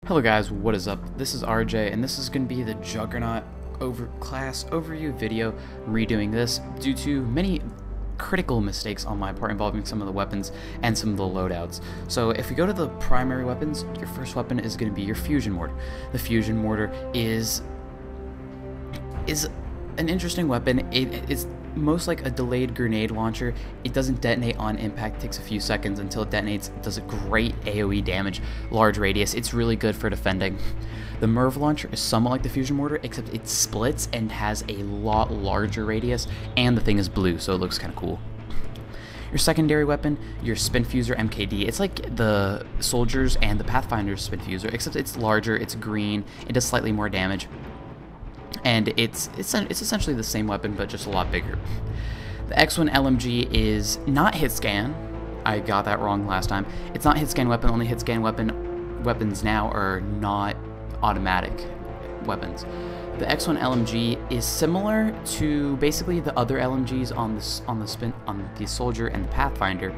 Hello guys, what is up? This is RJ and this is going to be the Juggernaught class overview video. I'm redoing this due to many critical mistakes on my part involving some of the weapons and some of the loadouts. So if we go to the primary weapons, your first weapon is going to be your fusion mortar. The fusion mortar is an interesting weapon. It's most like a delayed grenade launcher. It doesn't detonate on impact, it takes a few seconds until it detonates. It does a great AoE damage, large radius. It's really good for defending. The Merv launcher is somewhat like the fusion mortar, except it splits and has a lot larger radius, and the thing is blue, so it looks kind of cool. Your secondary weapon, your spin fuser MKD. It's like the soldiers and the Pathfinder's spin fuser, except it's larger, it's green, it does slightly more damage. And it's essentially the same weapon, but just a lot bigger. The X1 LMG is not hit scan. I got that wrong last time. It's not hit scan weapon. Only hit scan weapons now are not automatic weapons. The X1 LMG is similar to basically the other LMGs on the soldier and the Pathfinder.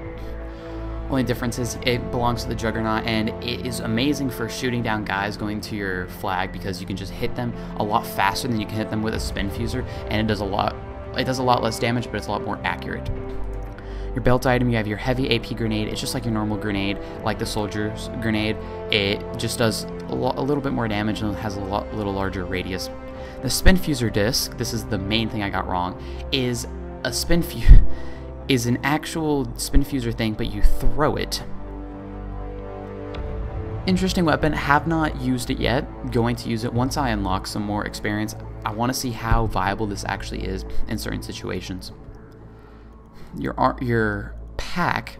Only difference is it belongs to the Juggernaught, and it is amazing for shooting down guys going to your flag because you can just hit them a lot faster than you can hit them with a spin fuser, and it does a lot less damage, but it's a lot more accurate. Your belt item, you have your heavy AP grenade. It's just like your normal grenade, like the soldier's grenade. It just does a little bit more damage and it has a little larger radius. The spin fuser disc, this is the main thing I got wrong, is an actual spin fuser thing, but you throw it. Interesting weapon, have not used it yet, going to use it once I unlock some more experience. I want to see how viable this actually is in certain situations. Your pack,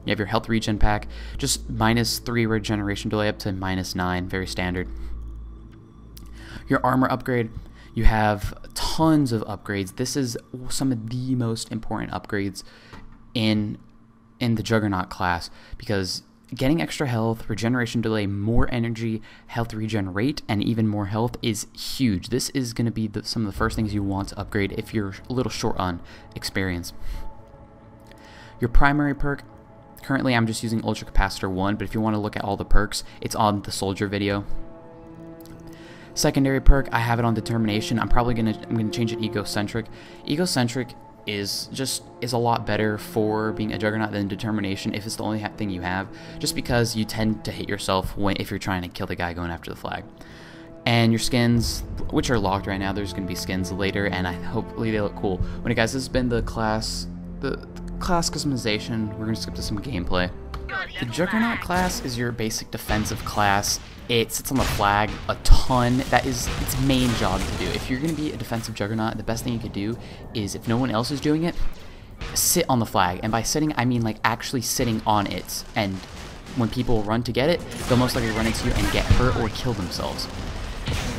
you have your health regen pack, just -3 regeneration delay up to -9, very standard. Your armor upgrade, you have tons of upgrades. This is some of the most important upgrades in the Juggernaught class, because getting extra health, regeneration delay, more energy, health regen rate, and even more health is huge. This is going to be some of the first things you want to upgrade if you're a little short on experience. Your primary perk, currently I'm just using Ultra Capacitor 1, but if you want to look at all the perks, it's on the soldier video. Secondary perk, I have it on determination. I'm gonna change it egocentric. Egocentric is a lot better for being a Juggernaut than determination if it's the only thing you have, just because you tend to hit yourself if you're trying to kill the guy going after the flag. And your skins, which are locked right now, there's gonna be skins later, and hopefully they look cool. Anyway guys, this has been the class customization. We're gonna skip to some gameplay. The Juggernaught class is your basic defensive class. It sits on the flag a ton. That is its main job to do. If you're going to be a defensive Juggernaught, the best thing you could do is, if no one else is doing it, sit on the flag. And by sitting, I mean like actually sitting on it. And when people run to get it, they'll most likely run into you and get hurt or kill themselves.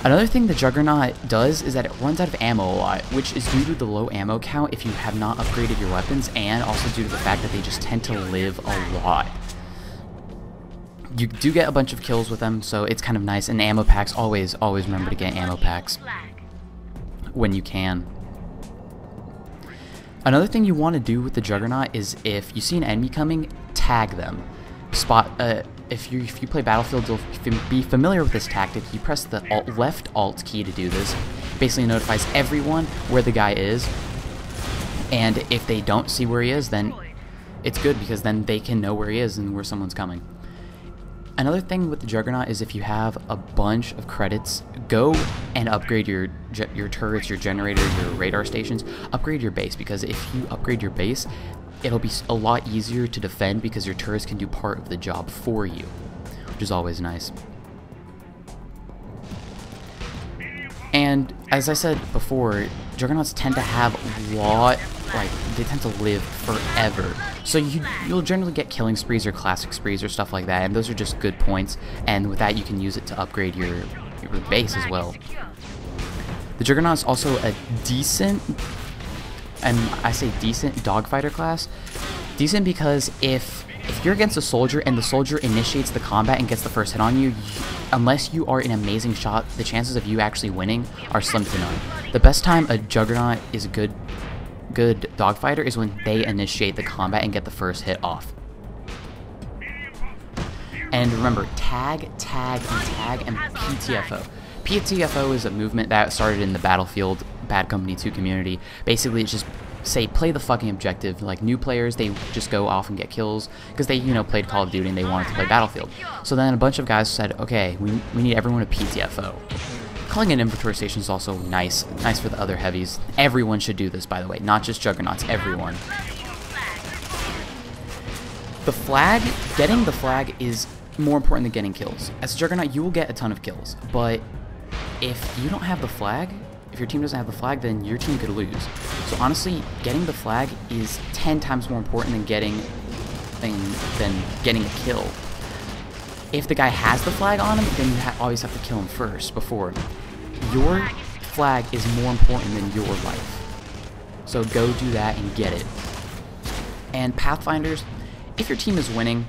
Another thing the Juggernaught does is that it runs out of ammo a lot, which is due to the low ammo count if you have not upgraded your weapons, and also due to the fact that they just tend to live a lot. You do get a bunch of kills with them, so it's kind of nice, and ammo packs, always remember to get ammo packs when you can. Another thing you want to do with the Juggernaught is, if you see an enemy coming, tag them. If you play Battlefield, you'll be familiar with this tactic. You press the left Alt key to do this. Basically notifies everyone where the guy is, and if they don't see where he is, then it's good, because then they can know where he is and where someone's coming. Another thing with the Juggernaught is, if you have a bunch of credits, go and upgrade your turrets, your generator, your radar stations. Upgrade your base, because if you upgrade your base, it'll be a lot easier to defend, because your turrets can do part of the job for you, which is always nice. And as I said before, Juggernauts tend to have they tend to live forever. So you'll generally get killing sprees or classic sprees or stuff like that, and those are just good points, and with that you can use it to upgrade your base as well. The Juggernaut is also a decent, and I say decent, dogfighter class. Decent because if you're against a soldier and the soldier initiates the combat and gets the first hit on you, unless you are an amazing shot, the chances of you actually winning are slim to none. The best time a Juggernaut is a good dogfighter is when they initiate the combat and get the first hit off. And remember, tag, tag, and tag, and PTFO. PTFO is a movement that started in the Battlefield Bad Company 2 community. Basically, it's just say play the fucking objective. Like new players, they just go off and get kills because they, you know, played Call of Duty and they wanted to play Battlefield. So then a bunch of guys said, okay, we need everyone to PTFO. Calling an inventory station is also nice for the other heavies. Everyone should do this, by the way, not just Juggernauts, everyone. The flag, getting the flag is more important than getting kills. As a Juggernaut, you will get a ton of kills, but if you don't have the flag, if your team doesn't have the flag, then your team could lose. So honestly, getting the flag is 10 times more important than getting a kill. If the guy has the flag on him, then you always have to kill him first before. Your flag is more important than your life. So go do that and get it. And Pathfinders, if your team is winning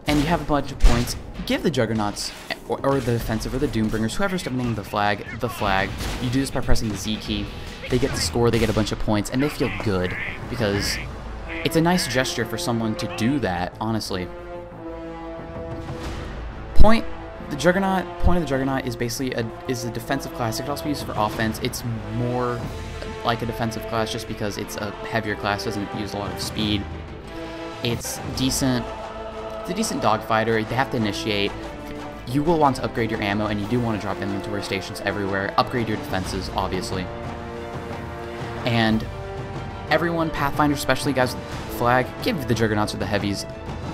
and you have a bunch of points, give the Juggernauts or the defensive or the Doombringers, whoever's defending the flag. You do this by pressing the Z key. They get the score, they get a bunch of points, and they feel good because it's a nice gesture for someone to do that, honestly. Point of the Juggernaut is basically a defensive class. It can also be used for offense. It's more like a defensive class just because it's a heavier class, doesn't use a lot of speed. It's decent. It's a decent dogfighter. They have to initiate. You will want to upgrade your ammo, and you do want to drop inventory stations everywhere. Upgrade your defenses, obviously. And everyone, Pathfinder, especially guys with flag, give the Juggernauts or the heavies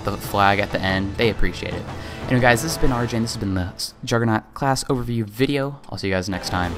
the flag at the end. They appreciate it. Anyway, guys, this has been RJ, and this has been the Juggernaut class overview video. I'll see you guys next time.